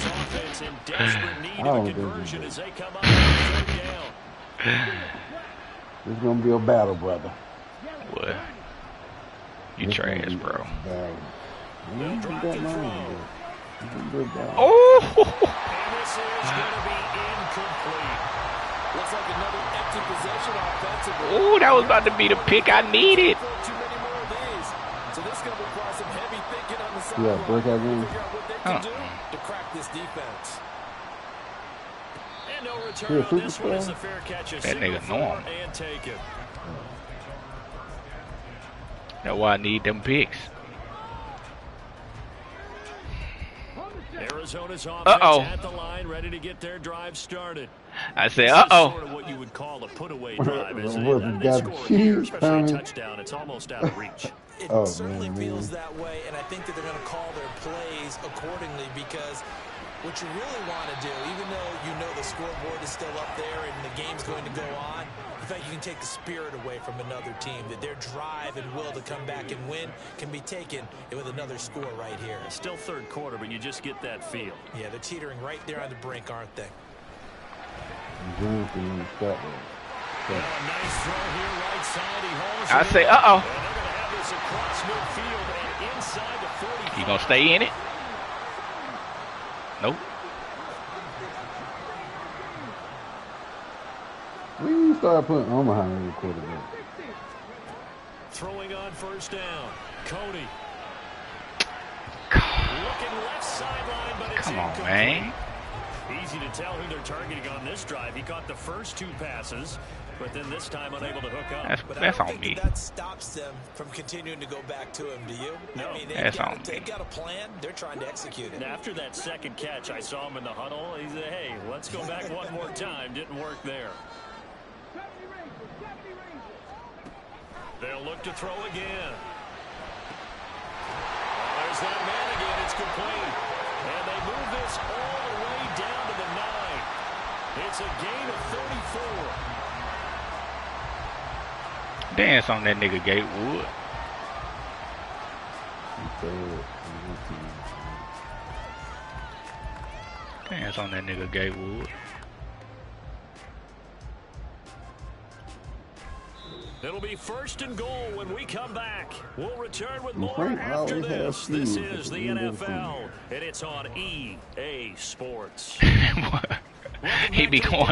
Offense in desperate need of a conversion as they come up on 3rd down. This is gonna be a battle, brother. What? You trash, bro. They'll drop the throw. Oh! this is going to be incomplete. Looks like another empty possession offensively. Oh, that was about to be the pick I needed. Too many more of these. So this is going to require some heavy thinking on the side. Yeah, breakout game. Figure out what they can do to crack this defense. And no return on this one. It's a fair catch. That nigga normal. And take it. That's why I need them picks. Arizona's offense at the line, ready to get their drive started. I say, uh-oh. Sort of what you would call a put-away drive, isn't What, it? got That score cheese here, especially a coming? touchdown, it's almost out of reach. It Oh, certainly man. feels that way, and I think that they're going to call their plays accordingly because what you really want to do, even though you know the scoreboard is still up there and the game's going to go on, in fact, you can take the spirit away from another team, that their drive and will to come back and win can be taken with another score right here. It's still third quarter, but you just get that feel. Yeah, they're teetering right there on the brink, aren't they? Nice throw here, right side. He hauls I it say, in. uh-oh. And they're going to have this across midfield and inside the 45. You gonna stay in it? Nope. When you start putting Omaha in the quarterback? Throwing on first down. Cody. Looking left sideline, but it's Come on, incomplete. man. Easy to tell who they're targeting on this drive. He caught the first two passes, but then this time unable to hook up. That's I don't on think me. that stops them from continuing to go back to him, do you? No. I mean, That's on me. they've got a plan. They're trying to execute it. And after that second catch, I saw him in the huddle. He said, hey, let's go back one more time. Didn't work there. They'll look to throw again. There's that man again. It's complete. And they move this all the way down to the 9. It's a gain of 34. Dance on that nigga Gatewood. Dance on that nigga Gatewood. It'll be first and goal when we come back. We'll return with more Frank after always has this. This speed. is the NFL, and it's on EA Sports. He be going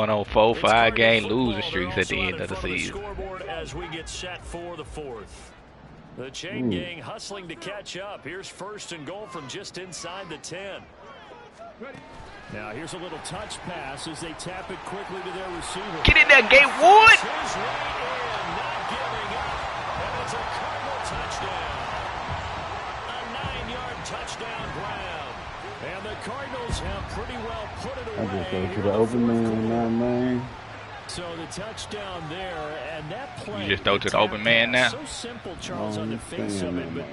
on 4-5 game losing streaks at the end of the season. Scoreboard as we get set for the fourth. The chain gang hustling to catch up. Here's first and goal from just inside the 10. Now here's a little touch pass as they tap it quickly to their receiver. Get in there, Gatewood! His way in, not giving up, and it's a Cardinal touchdown. A 9-yard touchdown ground. And the Cardinals have pretty well put it away. I just go to the open man, 9-9. So the touchdown there, and that play. You just throw to the open man now? So simple, Charles, on the face of it, but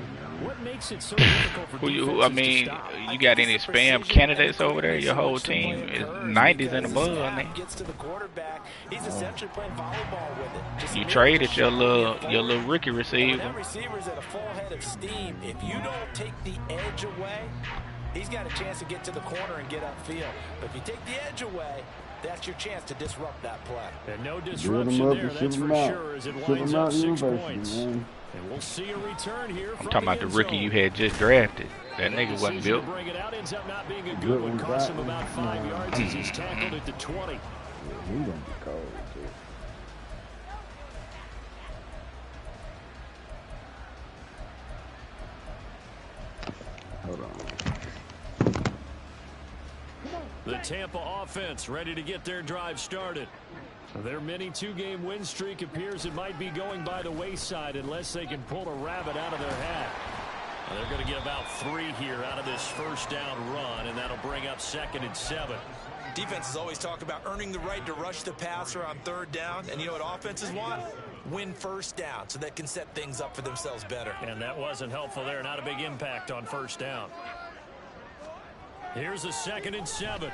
what makes it so difficult for I mean, you got any spam candidates over there? Your whole team is 90s and above, man. Gets to the quarterback. He's essentially playing volleyball with it. Just You traded your little rookie receiver. that receiver's at a full head of steam. If you don't take the edge away, he's got a chance to get to the corner and get upfield. But if you take the edge away, that's your chance to disrupt that play. And no Build disruption them up there, and that's ship for them out. sure, as it Ship winds them up out 6 university, points. man. And we'll see a return here I'm from talking about the end rookie zone. you had just drafted. That And nigga wasn't decision built. to bring it out ends up not being a Good good one. one, Cost him that about one. 5 yards as he's tackled at the 20. Yeah, he gonna be cold, too. Hold on. The Tampa offense ready to get their drive started. Their mini 2-game win streak appears it might be going by the wayside unless they can pull a rabbit out of their hat. And they're going to get about 3 here out of this first down run, and that'll bring up 2nd and 7. Defenses always talk about earning the right to rush the passer on 3rd down. And you know what offenses want? Win first down so they can set things up for themselves better. And that wasn't helpful there. Not a big impact on first down. Here's a 2nd and 7.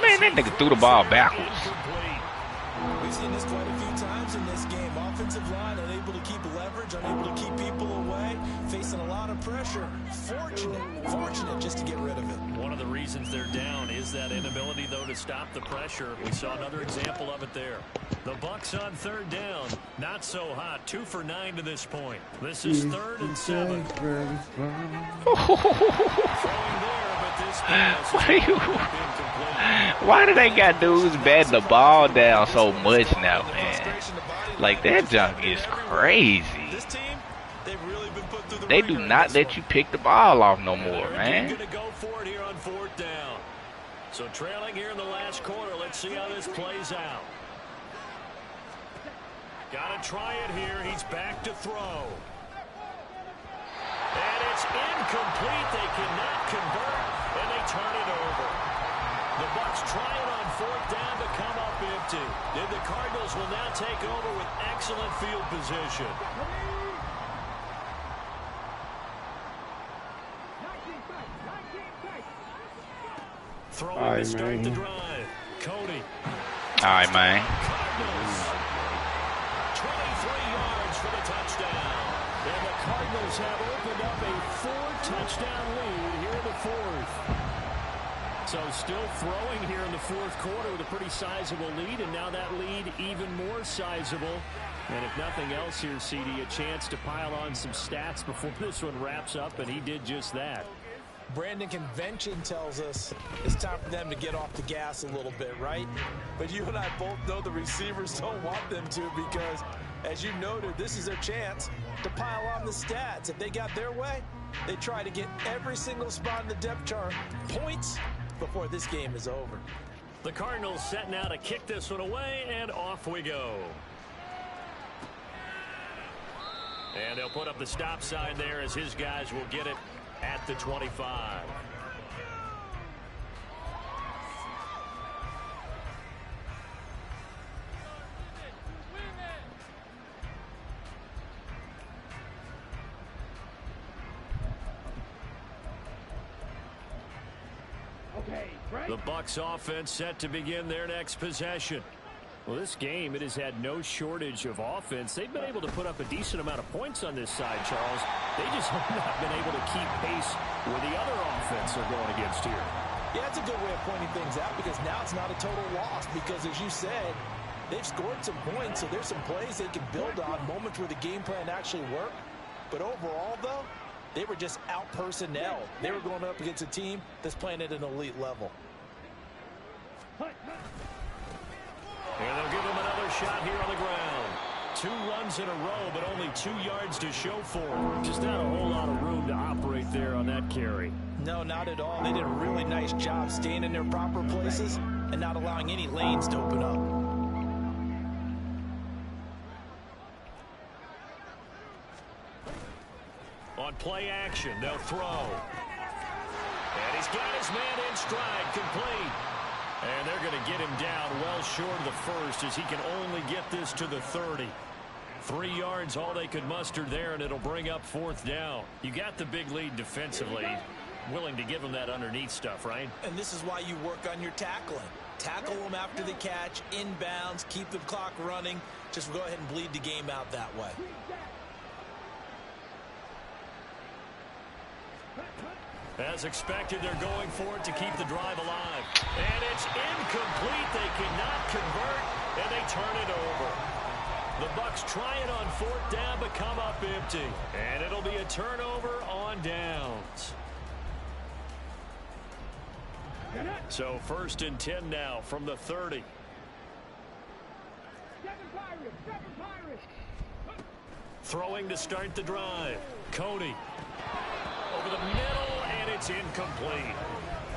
Man, that nigga threw the ball backwards. Incomplete. We We've seen this quite a few times in this game. Offensive line unable to keep leverage, unable to keep people away, facing a lot of pressure. Fortunate just to get rid of it. One of the reasons they're down is that inability, though, to stop the pressure. We saw another example of it there. The Bucs on third down. Not so hot. 2 for 9 to this point. This is 3rd and 7. Why do they got dudes batting the ball down so much now, man? Like, that junk is crazy. They do not let you pick the ball off no more, man. So trailing here in the last quarter. Let's see how this plays out. Got to try it here. He's back to throw. And it's incomplete. They cannot convert, and they turn it over. The Bucs try it on 4th down to come up empty. And the Cardinals will now take over with excellent field position. Throwing to start the drive. Cody. All right, man. Cardinals. 23 yards for the touchdown. And the Cardinals have opened up a 4-touchdown lead here in the 4th. So still throwing here in the 4th quarter with a pretty sizable lead, and now that lead even more sizable. And if nothing else here, CD, a chance to pile on some stats before this one wraps up, and he did just that. Brandon, convention tells us it's time for them to get off the gas a little bit, right? But you and I both know the receivers don't want them to, because, as you noted, this is their chance to pile on the stats. If they got their way, they try to get every single spot in the depth chart points before this game is over. The Cardinals set now to kick this one away, and off we go. And they'll put up the stop sign there as his guys will get it at the 25. The Bucs offense set to begin their next possession. Well, this game, it has had no shortage of offense. They've been able to put up a decent amount of points on this side, Charles. They just have not been able to keep pace with the other offense they're going against here. Yeah, that's a good way of pointing things out, because now it's not a total loss, because, as you said, they've scored some points, so there's some plays they can build on, moments where the game plan actually worked. But overall, though, they were just out-personnel. They were going up against a team that's playing at an elite level. And they'll give him another shot here on the ground. 2 runs in a row, but only 2 yards to show for it. Just not a whole lot of room to operate there on that carry. No, not at all. They did a really nice job staying in their proper places and not allowing any lanes to open up. On play action, they'll throw. And he's got his man in stride, complete. And they're going to get him down well short of the first, as he can only get this to the 30. 3 yards, all they could muster there, and it'll bring up 4th down. You got the big lead defensively. Willing to give them that underneath stuff, right? And this is why you work on your tackling. Tackle them after the catch, inbounds, keep the clock running. Just go ahead and bleed the game out that way. As expected, they're going for it to keep the drive alive. And it's incomplete. They cannot convert, and they turn it over. The Bucs try it on 4th down, but come up empty. And it'll be a turnover on downs. So 1st and 10 now from the 30. Throwing to start the drive. Cody. Over the middle, and it's incomplete.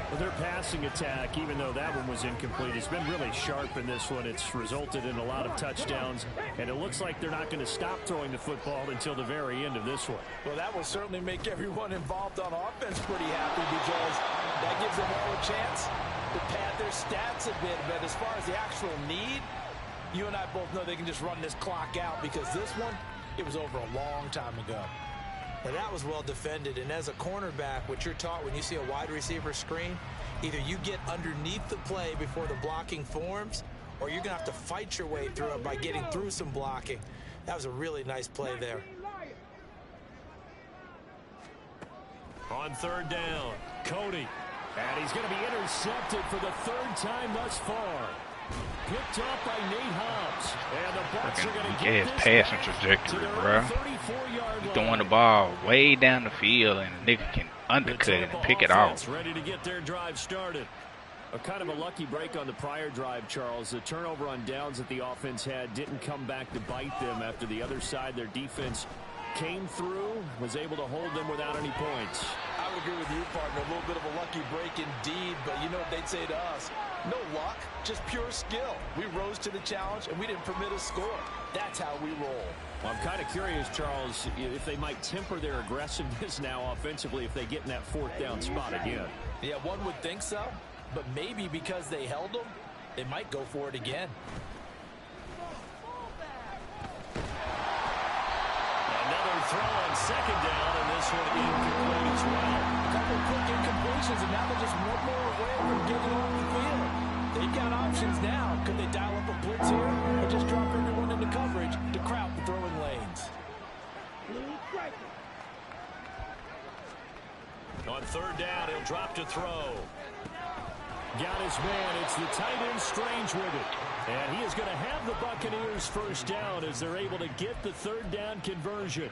Well, their passing attack, even though that one was incomplete, has been really sharp in this one. It's resulted in a lot of touchdowns, and it looks like they're not going to stop throwing the football until the very end of this one. Well, that will certainly make everyone involved on offense pretty happy, because that gives them all a chance to pad their stats a bit. But as far as the actual need, you and I both know they can just run this clock out, because this one, it was over a long time ago. Now, that was well defended, and as a cornerback, what you're taught when you see a wide receiver screen, either you get underneath the play before the blocking forms, or you're going to have to fight your way through it by getting through some blocking. That was a really nice play there. On 3rd down, Cody. And he's going to be intercepted for the 3rd time thus far. Picked up by Nate Hobbs. And the Bucs are going to get his passing trajectory, bro. He's throwing the ball way down the field, and the nigga can undercut it and pick it off. Ready to get their drive started. A kind of a lucky break on the prior drive, Charles. The turnover on downs that the offense had didn't come back to bite them after the other side. Their defense came through, was able to hold them without any points. I would agree with you, partner. A little bit of a lucky break indeed, but you know what they'd say to us? No luck, just pure skill. We rose to the challenge, and we didn't permit a score. That's how we roll. Well, I'm kind of curious, Charles, if they might temper their aggressiveness now offensively if they get in that 4th down spot again. Yeah, one would think so, but maybe because they held them, they might go for it again. Another throw on 2nd down, and this one incomplete as well. A couple of quick incompletions, and now they're just one more away from getting off the field. They've got options now. Could they dial up a blitz here or just drop everyone into coverage to crowd the throwing lanes? On 3rd down, he'll drop to throw. Got his man. It's the tight end Strange with it. And he is going to have the Buccaneers 1st down as they're able to get the 3rd down conversion.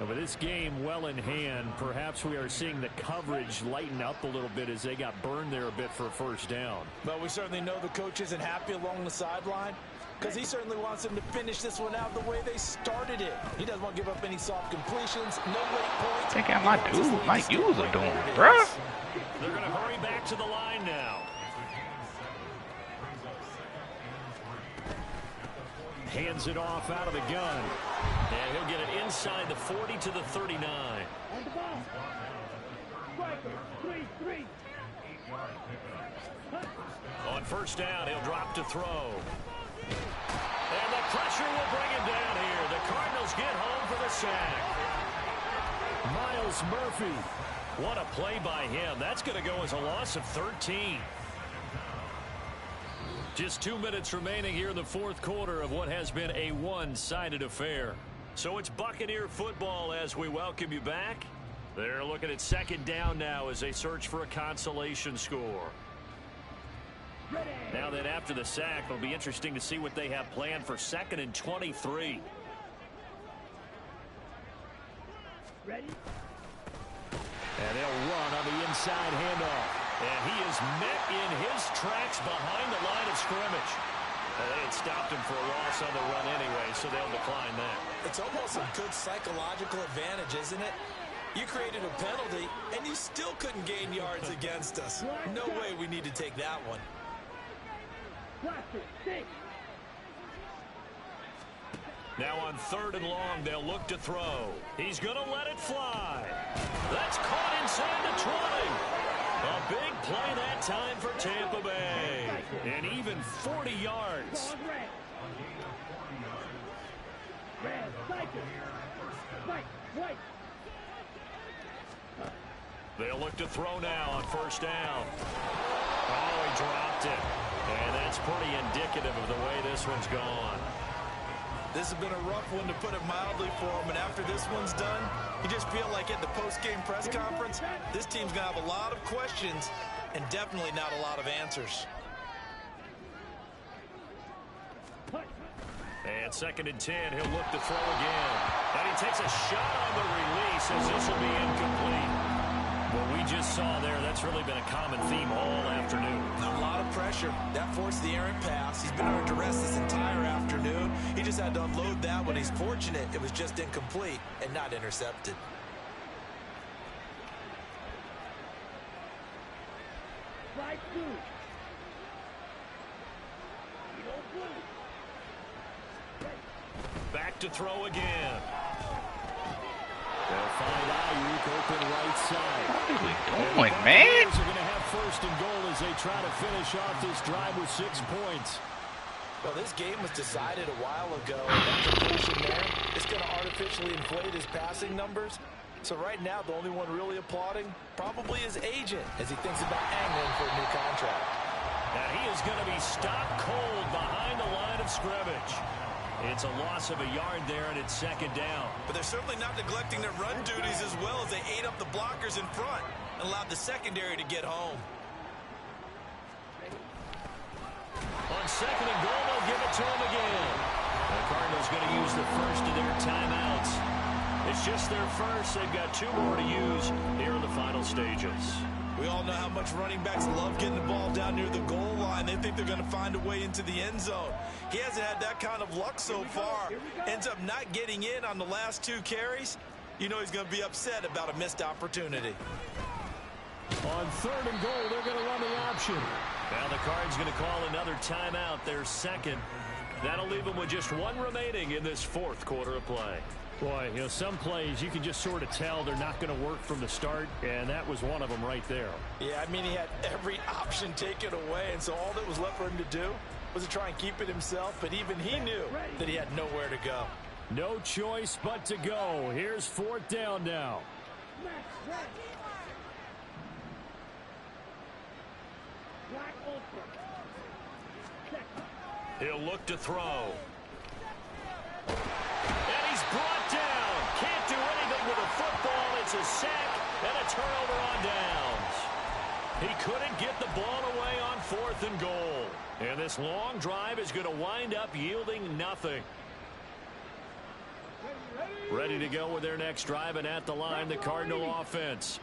And with this game well in hand, perhaps we are seeing the coverage lighten up a little bit as they got burned there a bit for a 1st down. But we certainly know the coach isn't happy along the sideline because he certainly wants them to finish this one out the way they started it. He doesn't want to give up any soft completions, no late points. Think how my dudes are doing, bruh. They're going to hurry back to the line now. Hands it off out of the gun. And he'll get it inside the 40 to the 39. On the ball. Striker, 3-3. On 1st down, he'll drop to throw. And the pressure will bring him down here. The Cardinals get home for the sack. Miles Murphy. What a play by him. That's going to go as a loss of 13. Just 2 minutes remaining here in the 4th quarter of what has been a one-sided affair. So it's Buccaneer football as we welcome you back. They're looking at 2nd down now as they search for a consolation score. Now that after the sack, it'll be interesting to see what they have planned for 2nd and 23. Ready? And they'll run on the inside handoff. And he is met in his tracks behind the line of scrimmage. Well, they had stopped him for a loss on the run anyway, so they'll decline that. It's almost a good psychological advantage, isn't it? You created a penalty, and you still couldn't gain yards against us. No way we need to take that one. Now on 3rd and long, they'll look to throw. He's going to let it fly. That's caught inside the 20. A big play that time for Tampa Bay. And even 40 yards. They'll look to throw now on 1st down. Oh, he dropped it. And that's pretty indicative of the way this one's gone. This has been a rough one, to put it mildly, for him. And after this one's done, you just feel like at the post-game press conference, this team's going to have a lot of questions and definitely not a lot of answers. And 2nd and 10, he'll look to throw again. And he takes a shot on the release as this will be incomplete. What we just saw there, that's really been a common theme all afternoon. A lot of pressure. That forced the errant pass. He's been under duress this entire afternoon. He just had to unload that one. He's fortunate it was just incomplete and not intercepted. Back to throw again. They'll find Ayuk open right side. What are we doing, man? They're going to have 1st and goal as they try to finish off this drive with 6 points. Well, this game was decided a while ago. That completion there is going to artificially inflate his passing numbers. So right now, the only one really applauding probably his agent as he thinks about angling for a new contract. And he is going to be stopped cold behind the line of scrimmage. It's a loss of a yard there, and it's second down. But they're certainly not neglecting their run duties as well as they ate up the blockers in front and allowed the secondary to get home. On second and goal, they'll give it to him again. The Cardinals going to use the first of their timeouts. It's just their first. They've got 2 more to use here in the final stages. We all know how much running backs love getting the ball down near the goal line. They think they're going to find a way into the end zone. He hasn't had that kind of luck so far. Ends up not getting in on the last 2 carries. You know he's going to be upset about a missed opportunity. On third and goal, they're going to run the option. Now the Cards going to call another timeout, their second. That'll leave them with just 1 remaining in this 4th quarter of play. Boy, you know, some plays you can just sort of tell they're not going to work from the start, and that was one of them right there. Yeah, I mean, he had every option taken away, and so all that was left for him to do was to try and keep it himself, but even he knew that he had nowhere to go. No choice but to go. Here's 4th down now. He'll look to throw. And he's brought down. Can't do anything with a football. It's a sack and a turnover on downs. He couldn't get the ball away on 4th and goal. And this long drive is going to wind up yielding nothing. Ready to go with their next drive, and at the line, the Cardinal offense.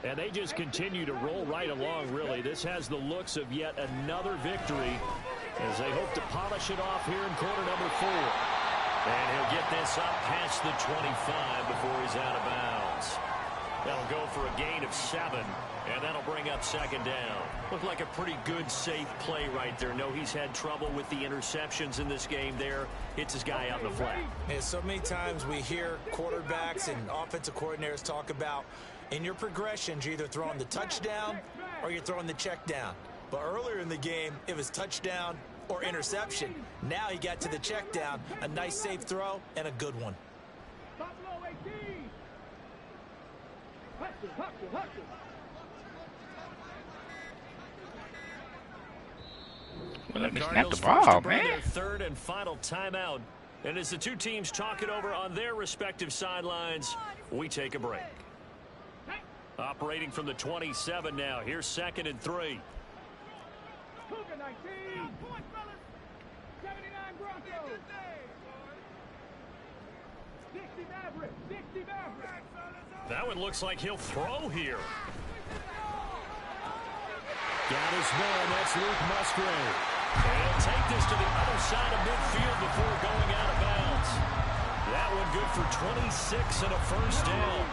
And they just continue to roll right along, really. This has the looks of yet another victory as they hope to polish it off here in quarter number 4. And he'll get this up past the 25 before he's out of bounds. That'll go for a gain of 7, and that'll bring up second down. Looked like a pretty good, safe play right there. No, he's had trouble with the interceptions in this game there. Hits his guy out in the flat. Yeah, so many times we hear quarterbacks and offensive coordinators talk about in your progressions, you're either throwing the touchdown or you're throwing the check down. But earlier in the game, it was touchdown or interception. Now he got to the check down, a nice safe throw, and a good one. Well, let me snap the ball, man. Their 3rd and final timeout. And as the 2 teams talk it over on their respective sidelines, we take a break. Operating from the 27 now. Here's 2nd and 3. That one looks like he'll throw here. Got his man. That's Luke Musgrave. And he'll take this to the other side of midfield before going out of bounds. That one good for 26 and a first down.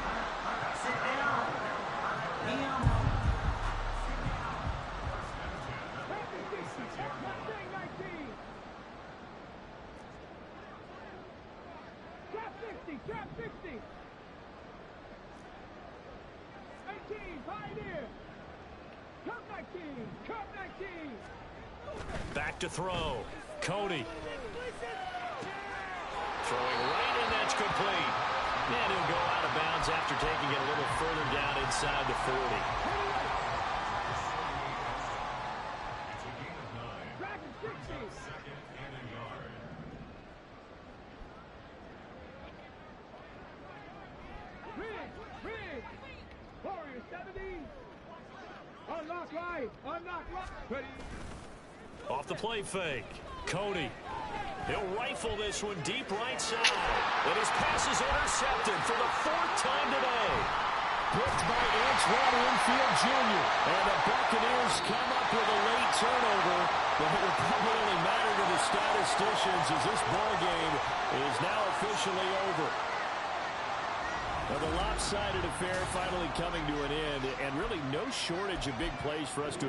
Trap 60. 18, Pioneer. Cup 19. Cup 19. Back to throw. Cody. Throwing right, and that's complete. And he'll go out of bounds after taking it a little further down inside the 40. Off the play fake. Cody. He'll rifle this one deep right side. And his pass is intercepted for the 4th time today. Picked by Antoine Winfield Jr. And the Buccaneers come up with a late turnover. But it will probably only matter to the statisticians as this ball game is now officially over. Well, the lopsided affair finally coming to an end, and really no shortage of big plays for us to